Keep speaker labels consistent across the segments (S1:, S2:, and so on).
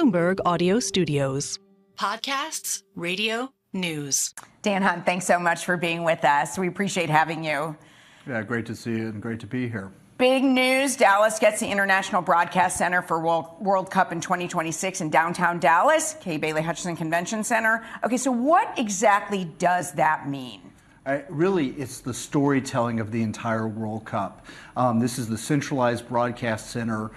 S1: Bloomberg Audio Studios.
S2: Podcasts, radio, news.
S3: Dan Hunt, thanks so much for being with us. We appreciate having you.
S4: Yeah, great to see you and great to be here.
S3: Big news, Dallas gets the International Broadcast Center for World Cup in 2026 in downtown Dallas, Kay Bailey Hutchison Convention Center. Okay, so what exactly does that mean?
S4: Really, it's the storytelling of the entire World Cup. This is the centralized broadcast center.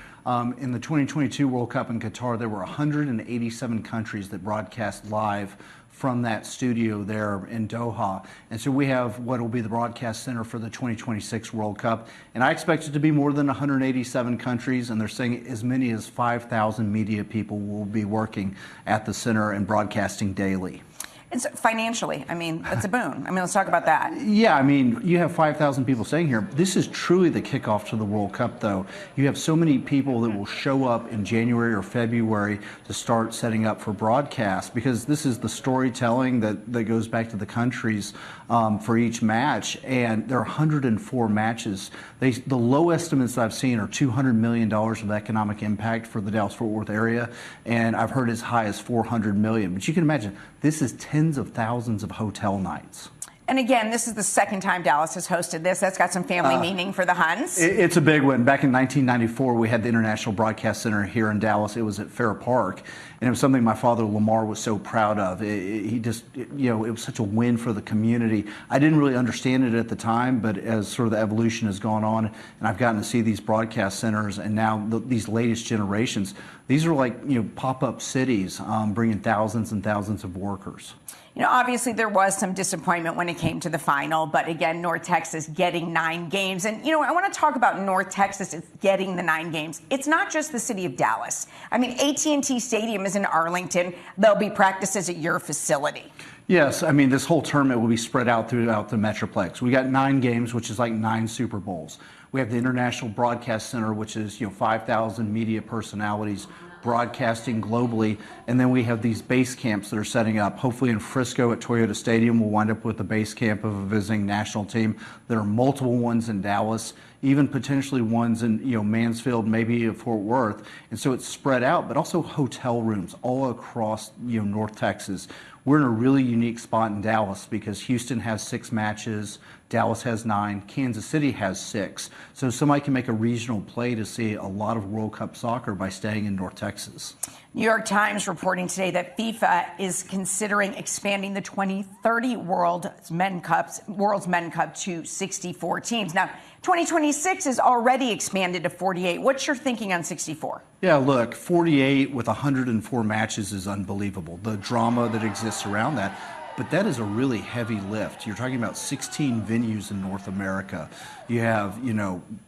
S4: In the 2022 World Cup in Qatar, there were 187 countries that broadcast live from that studio there in Doha. And so we have what will be the broadcast center for the 2026 World Cup. And I expect it to be more than 187 countries, and they're saying as many as 5,000 media people will be working at the center and broadcasting daily.
S3: It's financially, I mean, it's a boon. I mean, let's talk about that.
S4: Yeah, I mean, you have 5,000 people staying here. This is truly the kickoff to the World Cup, though. You have so many people that will show up in January or February to start setting up for broadcast, because this is the storytelling that goes back to the countries for each match. And there are 104 matches. The low estimates I've seen are $200 million of economic impact for the Dallas-Fort Worth area, and I've heard as high as $400 million. But you can imagine, this is tens of thousands of hotel nights.
S3: And again, this is the second time Dallas has hosted this. That's got some family meaning for the Hunts.
S4: It's a big one. Back in 1994, we had the International Broadcast Center here in Dallas. It was at Fair Park, and it was something my father, Lamar, was so proud of. It was such a win for the community. I didn't really understand it at the time, but as sort of the evolution has gone on, and I've gotten to see these broadcast centers, and now these latest generations, these are like, pop-up cities, bringing thousands and thousands of workers.
S3: Obviously there was some disappointment when it came to the final, but again, North Texas getting 9 games. And, I want to talk about North Texas getting the 9 games. It's not just the city of Dallas. I mean, AT&T Stadium is in Arlington. There'll be practices at your facility.
S4: Yes, I mean, this whole tournament will be spread out throughout the Metroplex. We got 9 games, which is like 9 Super Bowls. We have the International Broadcast Center, which is, 5,000 media personalities broadcasting globally, and then we have these base camps that are setting up. Hopefully in Frisco at Toyota Stadium, we'll wind up with a base camp of a visiting national team. There are multiple ones in Dallas, even potentially ones in Mansfield, maybe Fort Worth, and so it's spread out, but also hotel rooms all across North Texas. We're in a really unique spot in Dallas because Houston has 6 matches, Dallas has 9, Kansas City has 6. So somebody can make a regional play to see a lot of World Cup soccer by staying in North Texas.
S3: New York Times reporting today that FIFA is considering expanding the 2030 World's Men Cup to 64 teams. Now, 2026 is already expanded to 48. What's your thinking on 64?
S4: Yeah, look, 48 with 104 matches is unbelievable. The drama that exists around that. But that is a really heavy lift. You're talking about 16 venues in North America. You have,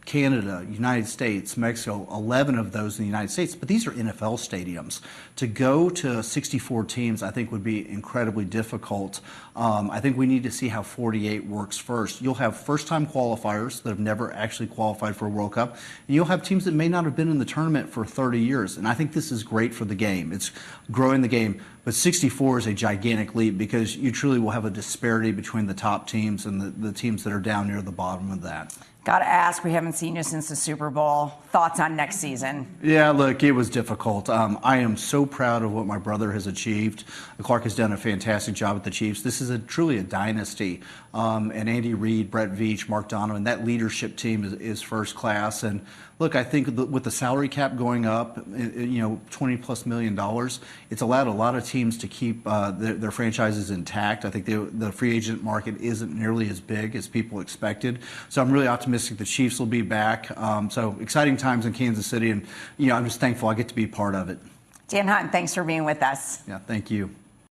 S4: Canada, United States, Mexico, 11 of those in the United States. But these are NFL stadiums. To go to 64 teams, I think, would be incredibly difficult. I think we need to see how 48 works first. You'll have first-time qualifiers that have never actually qualified for a World Cup. And you'll have teams that may not have been in the tournament for 30 years. And I think this is great for the game. It's growing the game. But 64 is a gigantic leap because you truly will have a disparity between the top teams and the teams that are down near the bottom of that.
S3: Got to ask, we haven't seen you since the Super Bowl. Thoughts on next season?
S4: Yeah, look, it was difficult. I am so proud of what my brother has achieved. Clark has done a fantastic job at the Chiefs. This is truly a dynasty. And Andy Reid, Brett Veach, Mark Donovan, that leadership team is first class. And look, I think with the salary cap going up, $20+ million, it's allowed a lot of teams to keep their franchises intact. I think the free agent market isn't nearly as big as people expected. So I'm really optimistic the Chiefs will be back. So exciting times in Kansas City, and I'm just thankful I get to be part of it.
S3: Dan Hunt, thanks for being with us.
S4: Yeah, thank you.